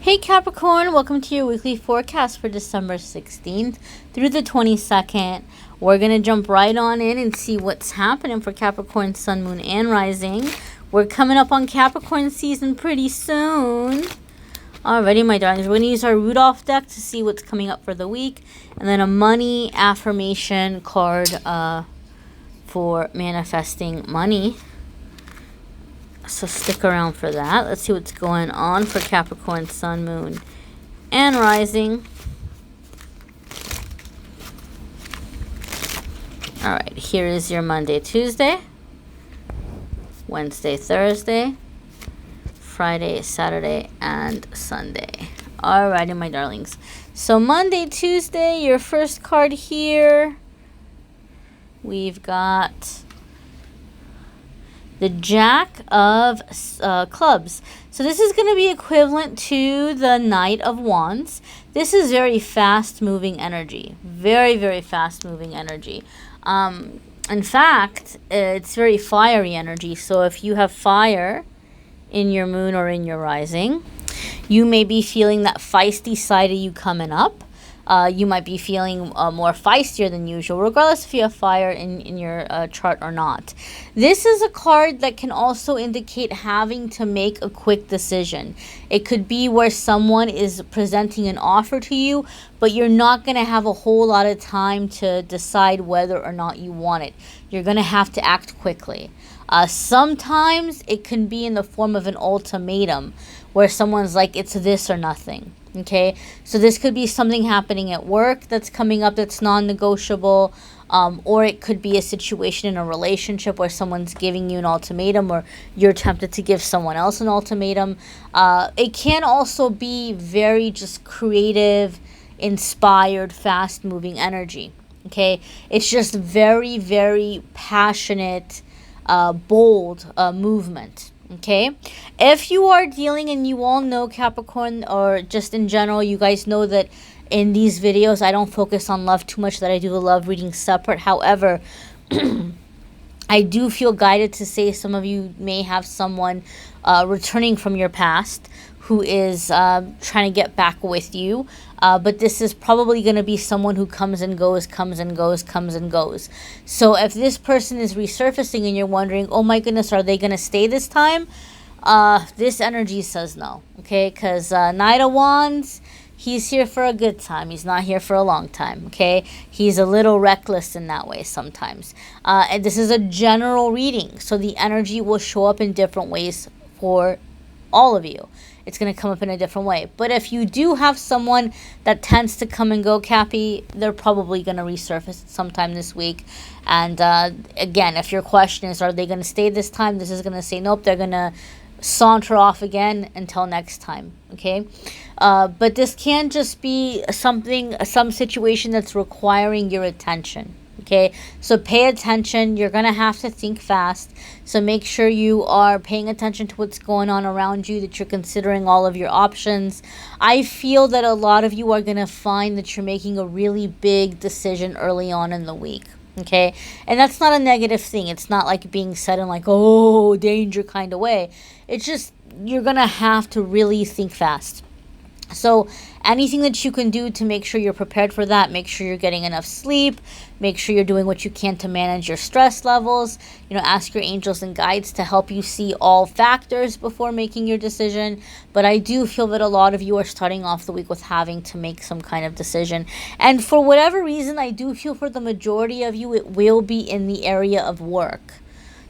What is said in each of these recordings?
Hey Capricorn, welcome to your weekly forecast for December 16th through the 22nd. We're going to jump right on in and see what's happening for Capricorn, Sun, Moon, and Rising. We're coming up on Capricorn season pretty soon. Alrighty, my darlings, we're going to use our Rudolph deck to see what's coming up for the week. And then a money affirmation card for manifesting money. So stick around for that. Let's see what's going on for Capricorn, Sun, Moon, and Rising. All right, here is your Monday, Tuesday, Wednesday, Thursday, Friday, Saturday, and Sunday. All righty, my darlings. So Monday, Tuesday, your first card here. We've got the Jack of Clubs. So this is going to be equivalent to the Knight of Wands. This is very fast-moving energy. Very, very fast-moving energy. In fact, it's very fiery energy. So if you have fire in your moon or in your rising, you may be feeling that feisty side of you coming up. You might be feeling more feistier than usual, regardless if you have fire in your chart or not. This is a card that can also indicate having to make a quick decision. It could be where someone is presenting an offer to you, but you're not going to have a whole lot of time to decide whether or not you want it. You're going to have to act quickly. Sometimes it can be in the form of an ultimatum, where someone's like, it's this or nothing. Okay, so this could be something happening at work that's coming up that's non-negotiable, or it could be a situation in a relationship where someone's giving you an ultimatum, or you're tempted to give someone else an ultimatum. It can also be very just creative, inspired, fast-moving energy. Okay, it's just very, very passionate, bold movement. Okay, if you are dealing, and you all know Capricorn, or just in general, you guys know that in these videos I don't focus on love too much, that I do the love reading separate. However, I do feel guided to say some of you may have someone returning from your past who is trying to get back with you. But this is probably going to be someone who comes and goes, comes and goes, comes and goes. So if this person is resurfacing and you're wondering, oh my goodness, are they going to stay this time? This energy says no, okay? Because Knight of Wands, he's here for a good time. He's not here for a long time, okay? He's a little reckless in that way sometimes. And this is a general reading, so the energy will show up in different ways for all of you. It's going to come up in a different way. But if you do have someone that tends to come and go, Cappy, they're probably going to resurface sometime this week. And again, if your question is, are they going to stay this time? This is going to say, nope, they're going to saunter off again until next time. Okay? But this can just be some situation that's requiring your attention. Okay, so pay attention. You're going to have to think fast. So make sure you are paying attention to what's going on around you, that you're considering all of your options. I feel that a lot of you are going to find that you're making a really big decision early on in the week. Okay, and that's not a negative thing. It's not like being said in like, oh, danger kind of way. It's just you're going to have to really think fast. So anything that you can do to make sure you're prepared for that, make sure you're getting enough sleep, make sure you're doing what you can to manage your stress levels, ask your angels and guides to help you see all factors before making your decision. But I do feel that a lot of you are starting off the week with having to make some kind of decision. And for whatever reason, I do feel for the majority of you, it will be in the area of work.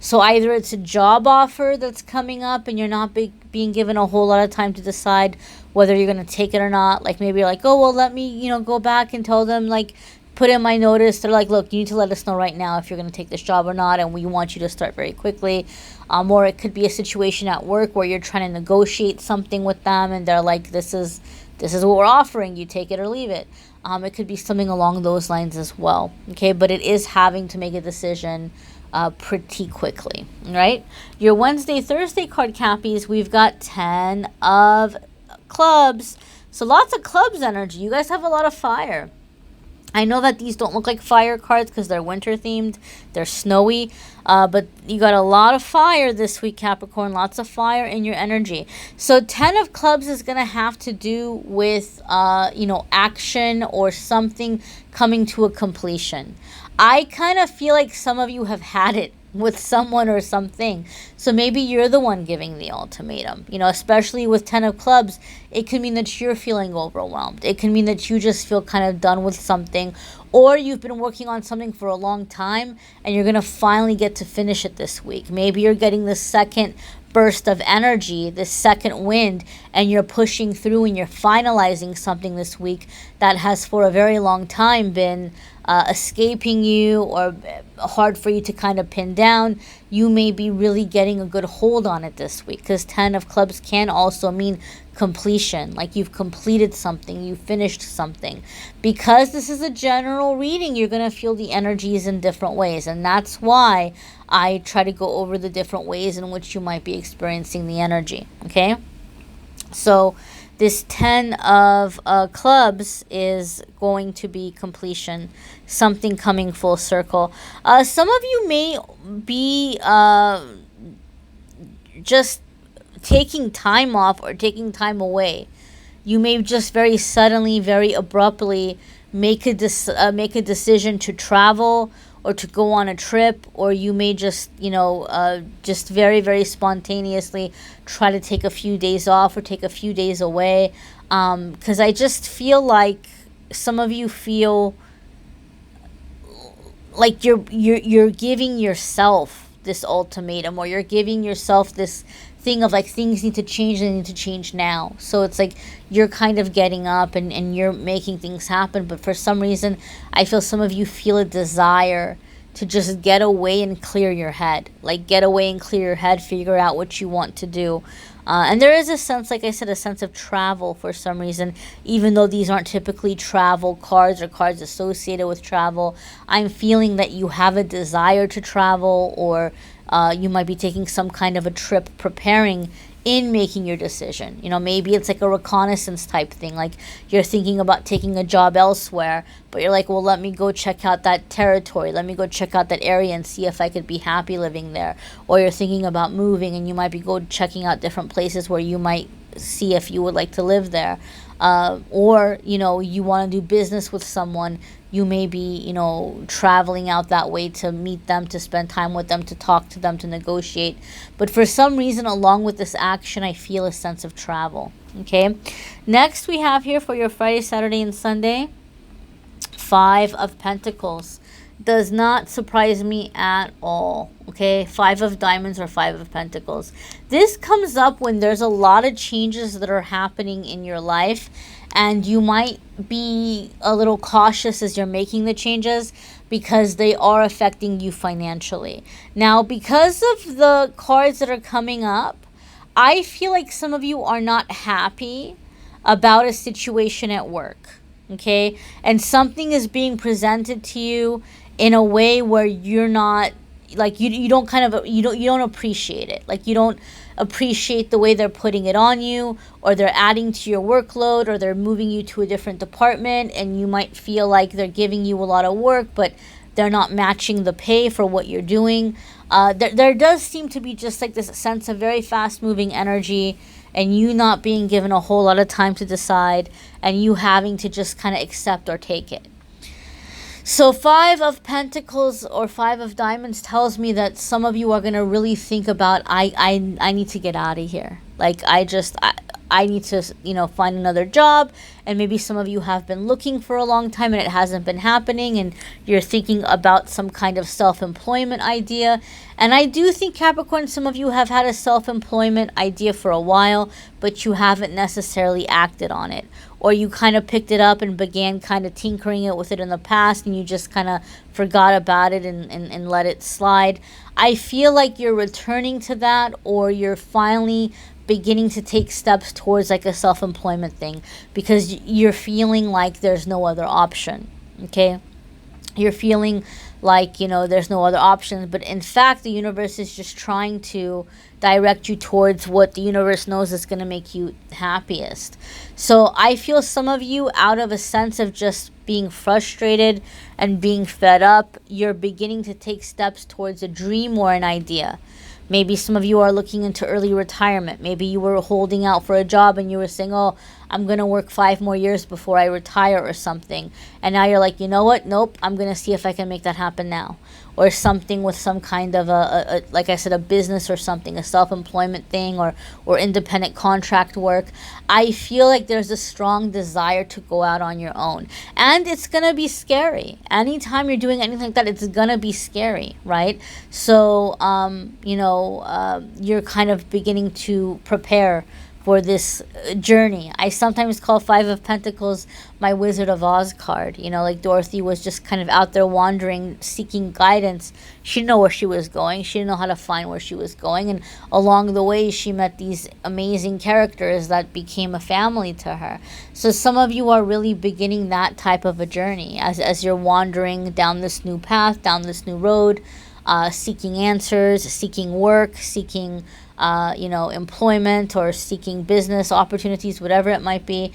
So either it's a job offer that's coming up and you're not being given a whole lot of time to decide whether you're going to take it or not. Like maybe you're like, oh, well, let me, go back and tell them, like, put in my notice. They're like, look, you need to let us know right now if you're going to take this job or not, and we want you to start very quickly. Or it could be a situation at work where you're trying to negotiate something with them and they're like, this is what we're offering you, take it or leave it. It could be something along those lines as well. Okay, but it is having to make a decision pretty quickly, right? Your Wednesday, Thursday card, Cappies, we've got 10 of clubs. So lots of clubs energy. You guys have a lot of fire. I know that these don't look like fire cards because they're winter themed. They're snowy. But you got a lot of fire this week, Capricorn. Lots of fire in your energy. So 10 of clubs is going to have to do with, action or something coming to a completion. I kind of feel like some of you have had it with someone or something. So maybe you're the one giving the ultimatum. Especially with 10 of clubs, it could mean that you're feeling overwhelmed. It can mean that you just feel kind of done with something, or you've been working on something for a long time and you're going to finally get to finish it this week. Maybe you're getting the second burst of energy, this second wind, and you're pushing through and you're finalizing something this week that has for a very long time been escaping you or hard for you to kind of pin down. You may be really getting a good hold on it this week, because 10 of clubs can also mean completion, like you've completed something, you finished something. Because this is a general reading, you're going to feel the energies in different ways, and that's why I try to go over the different ways in which you might be experiencing the energy. Okay, so this 10 of clubs is going to be completion, something coming full circle. Some of you may be just taking time off or taking time away. You may just very suddenly, very abruptly make a decision to travel or to go on a trip, or you may just, just very, very spontaneously try to take a few days off or take a few days away. Because I just feel like some of you feel like you're giving yourself this ultimatum, or you're giving yourself this thing of like things need to change, they need to change now. So it's like you're kind of getting up and you're making things happen, but for some reason I feel some of you feel a desire to just get away and clear your head. Like get away and clear your head, figure out what you want to do. And there is a sense, like I said, a sense of travel for some reason, even though these aren't typically travel cards or cards associated with travel. I'm feeling that you have a desire to travel, or you might be taking some kind of a trip preparing in making your decision. Maybe it's like a reconnaissance type thing, like you're thinking about taking a job elsewhere, but you're like, well, let me go check out that territory, let me go check out that area and see if I could be happy living there. Or you're thinking about moving and you might be checking out different places where you might see if you would like to live there. Or you want to do business with someone. You may be traveling out that way to meet them, to spend time with them, to talk to them, to negotiate. But for some reason, along with this action, I feel a sense of travel. Okay, next we have here for your Friday, Saturday, and Sunday, 5 of Pentacles. Does not surprise me at all. Okay, 5 of Diamonds or 5 of Pentacles. This comes up when there's a lot of changes that are happening in your life, and you might be a little cautious as you're making the changes because they are affecting you financially. Now, because of the cards that are coming up, I feel like some of you are not happy about a situation at work. Okay, and something is being presented to you in a way where you're not, like, you don't appreciate it. Like, you don't appreciate the way they're putting it on you, or they're adding to your workload, or they're moving you to a different department, and you might feel like they're giving you a lot of work, but they're not matching the pay for what you're doing. There does seem to be just like this sense of very fast moving energy, and you not being given a whole lot of time to decide, and you having to just kind of accept or take it. So 5 of Pentacles or 5 of Diamonds tells me that some of you are going to really think about, I need to get out of here. Like, I need to, find another job. And maybe some of you have been looking for a long time and it hasn't been happening, and you're thinking about some kind of self-employment idea. And I do think, Capricorn, some of you have had a self-employment idea for a while, but you haven't necessarily acted on it. Or you kind of picked it up and began kind of tinkering it with it in the past, and you just kind of forgot about it and let it slide. I feel like you're returning to that, or you're finally beginning to take steps towards like a self-employment thing, because you're feeling like there's no other option. Okay, you're feeling like, you know, there's no other options. But in fact, the universe is just trying to direct you towards what the universe knows is going to make you happiest. So I feel some of you, out of a sense of just being frustrated and being fed up, you're beginning to take steps towards a dream or an idea. Maybe some of you are looking into early retirement. Maybe you were holding out for a job and you were saying, oh, I'm going to work 5 more years before I retire or something. And now you're like, you know what? Nope, I'm going to see if I can make that happen now. Or something with some kind of a like I said, a business or something, a self-employment thing, or independent contract work. I feel like there's a strong desire to go out on your own. And it's going to be scary. Anytime you're doing anything like that, it's going to be scary, right? So, you know, you're kind of beginning to prepare for this journey. I sometimes call 5 of Pentacles my Wizard of Oz card. You know, like Dorothy was just kind of out there wandering, seeking guidance. She didn't know where she was going. She didn't know how to find where she was going. And along the way, she met these amazing characters that became a family to her. So some of you are really beginning that type of a journey as you're wandering down this new path, down this new road, seeking answers, seeking work, seeking you know, employment, or seeking business opportunities, whatever it might be.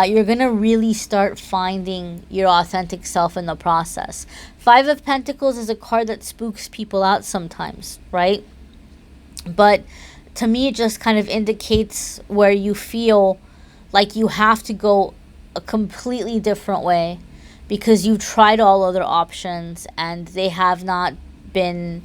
You're going to really start finding your authentic self in the process. 5 of Pentacles is a card that spooks people out sometimes, right? But to me, it just kind of indicates where you feel like you have to go a completely different way because you've tried all other options and they have not been,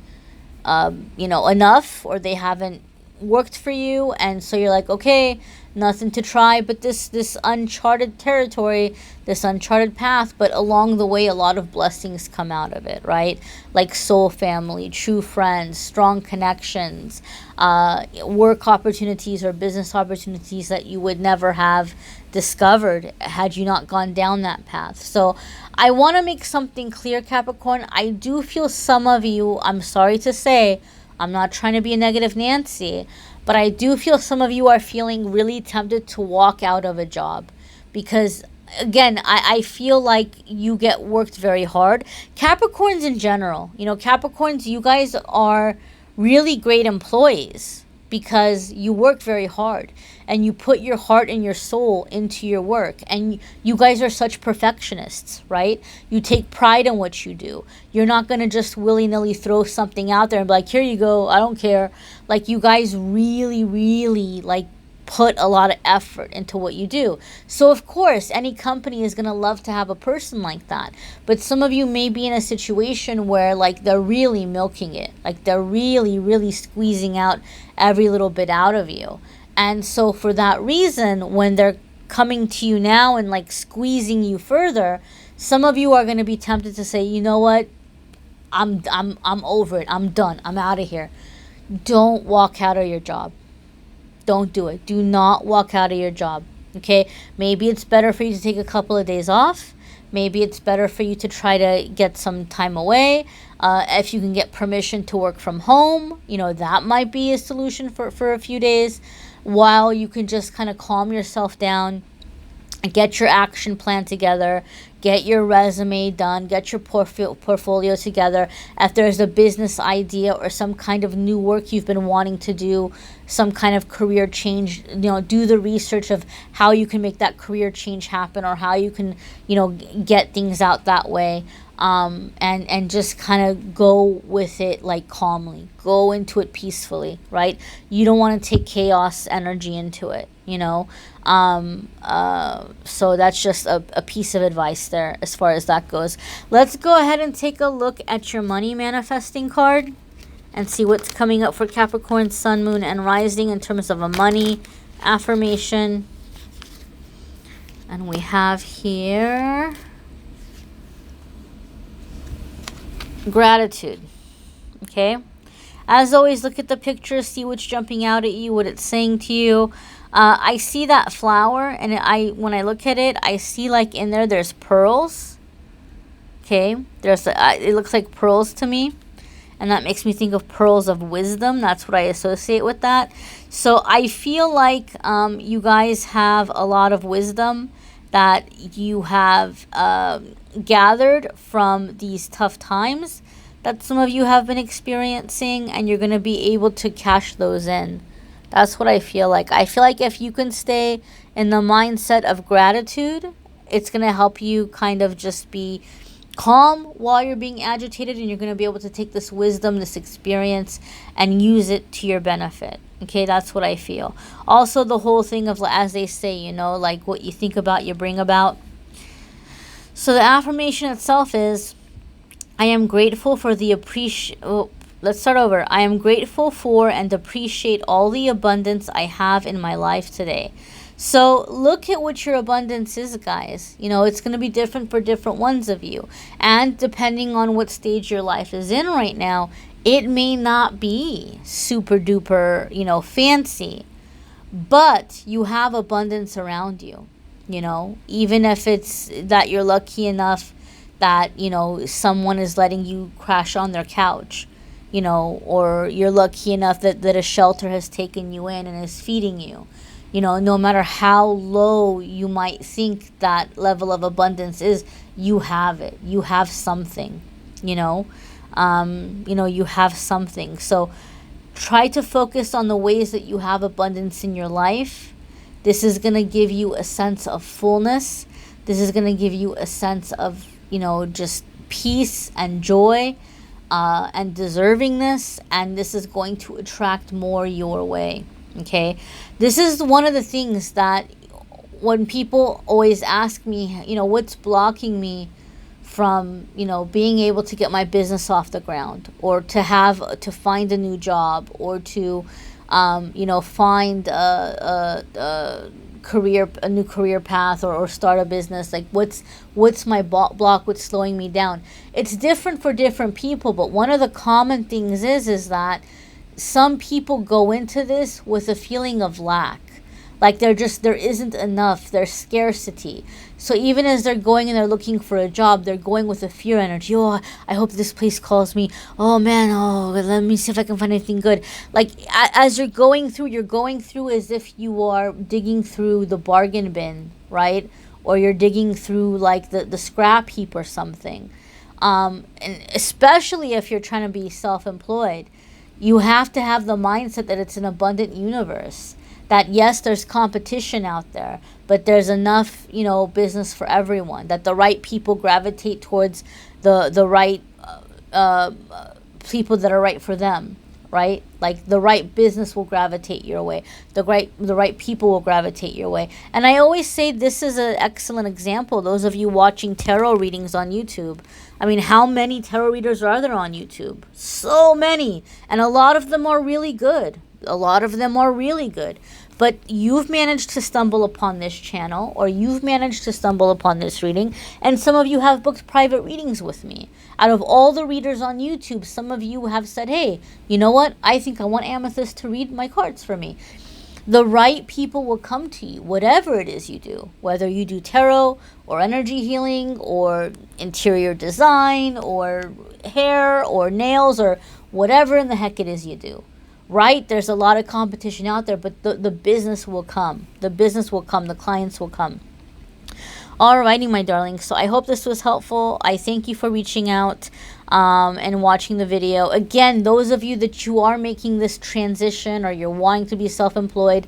you know, enough, or they haven't worked for you. And so you're like, okay, nothing to try but this uncharted territory, this uncharted path. But along the way, a lot of blessings come out of it, right? Like soul family, true friends, strong connections, work opportunities or business opportunities that you would never have discovered had you not gone down that path. So I want to make something clear, Capricorn. I do feel some of you, I'm sorry to say, I'm not trying to be a negative Nancy, but I do feel some of you are feeling really tempted to walk out of a job because, again, I feel like you get worked very hard. Capricorns in general, you know, Capricorns, you guys are really great employees because you work very hard and you put your heart and your soul into your work. And you guys are such perfectionists, right? You take pride in what you do. You're not going to just willy-nilly throw something out there and be like, here you go, I don't care. Like, you guys really, really, like, put a lot of effort into what you do. So of course, any company is going to love to have a person like that. But some of you may be in a situation where, like, they're really milking it. Like, they're really, really squeezing out every little bit out of you. And so for that reason, when they're coming to you now and, like, squeezing you further, some of you are going to be tempted to say, you know what? I'm over it. I'm done. I'm out of here. Don't walk out of your job. Don't do it. Do not walk out of your job. Okay? Maybe it's better for you to take a couple of days off. Maybe it's better for you to try to get some time away. If you can get permission to work from home, you know, that might be a solution for a few days, while you can just kind of calm yourself down, get your action plan together, get your resume done, get your portfolio together. If there's a business idea or some kind of new work you've been wanting to do, some kind of career change, you know, do the research of how you can make that career change happen, or how you can, you know, get things out that way. And just kind of go with it, like, calmly. Go into it peacefully, right? You don't want to take chaos energy into it, you know? So that's just a piece of advice there as far as that goes. Let's go ahead and take a look at your money manifesting card and see what's coming up for Capricorn, Sun, Moon, and Rising in terms of a money affirmation. And we have here gratitude. Okay, as always, look at the picture, see what's jumping out at you, what it's saying to you. I see that flower, and when I look at it, I see, like, in there's pearls. Okay, it looks like pearls to me, and that makes me think of pearls of wisdom. That's what I associate with that. So I feel like you guys have a lot of wisdom that you have gathered from these tough times, that some of you have been experiencing, and you're going to be able to cash those in. That's what I feel like. I feel like if you can stay in the mindset of gratitude, it's going to help you kind of just be calm while you're being agitated, and you're going to be able to take this wisdom, this experience, and use it to your benefit. Okay, that's what I feel. Also, the whole thing of, as they say, you know, like what you think about, you bring about. So the affirmation itself is, I am grateful for the let's start over. I am grateful for and appreciate all the abundance I have in my life today. So look at what your abundance is, guys. You know, it's going to be different for different ones of you. And depending on what stage your life is in right now, it may not be super duper, you know, fancy. But you have abundance around you, you know, even if it's that you're lucky enough that, you know, someone is letting you crash on their couch, you know, or you're lucky enough that a shelter has taken you in and is feeding you. You know, no matter how low you might think that level of abundance is, you have it. You have something, you know, you have something. So try to focus on the ways that you have abundance in your life. This is going to give you a sense of fullness. This is going to give you a sense of, you know, just peace and joy and deservingness. And this is going to attract more your way. Okay, this is one of the things that when people always ask me, you know, what's blocking me from, you know, being able to get my business off the ground, or to find a new job, or to, you know, find a new career path, or start a business. Like, what's my block? What's slowing me down? It's different for different people, but one of the common things is that some people go into this with a feeling of lack. Like there isn't enough, there's scarcity. So even as they're going and they're looking for a job, they're going with a fear energy. Oh, I hope this place calls me. Oh man, let me see if I can find anything good. Like as you're going through as if you are digging through the bargain bin, right? Or you're digging through like the scrap heap or something. And especially if you're trying to be self-employed, you have to have the mindset that it's an abundant universe. That yes, there's competition out there, but there's enough, you know, business for everyone. That the right people gravitate towards the right people that are right for them, right? Like the right business will gravitate your way. The right people will gravitate your way. And I always say this is an excellent example. Those of you watching tarot readings on YouTube, I mean, how many tarot readers are there on YouTube? So many. And a lot of them are really good. But you've managed to stumble upon this channel, or you've managed to stumble upon this reading, and some of you have booked private readings with me. Out of all the readers on YouTube, some of you have said, hey, you know what? I think I want Amethyst to read my cards for me. The right people will come to you, whatever it is you do, whether you do tarot or energy healing or interior design or hair or nails or whatever in the heck it is you do. Right? There's a lot of competition out there, but the business will come. The business will come. The clients will come. Alrighty, my darlings. So I hope this was helpful. I thank you for reaching out and watching the video. Again, those of you that you are making this transition or you're wanting to be self-employed,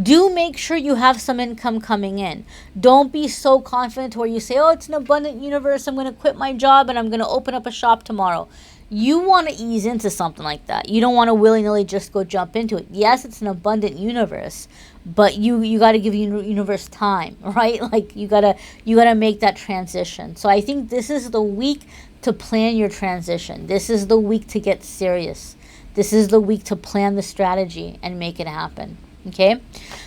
do make sure you have some income coming in. Don't be so confident where you say, oh, it's an abundant universe. I'm going to quit my job and I'm going to open up a shop tomorrow. You want to ease into something like that. You don't want to willy-nilly just go jump into it. Yes, it's an abundant universe, but you got to give your universe time, right? Like you got to make that transition. So I think this is the week to plan your transition. This is the week to get serious. This is the week to plan the strategy and make it happen. Okay?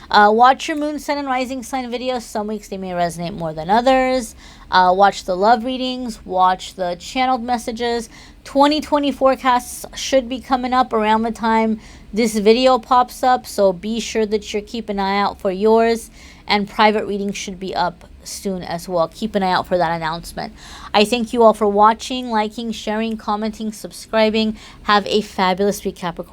Watch your moon, sun, and rising sign videos. Some weeks they may resonate more than others. Watch the love readings. Watch the channeled messages. 2020 forecasts should be coming up around the time this video pops up. So be sure that you're keeping an eye out for yours. And private readings should be up soon as well. Keep an eye out for that announcement. I thank you all for watching, liking, sharing, commenting, subscribing. Have a fabulous week, Capricorn.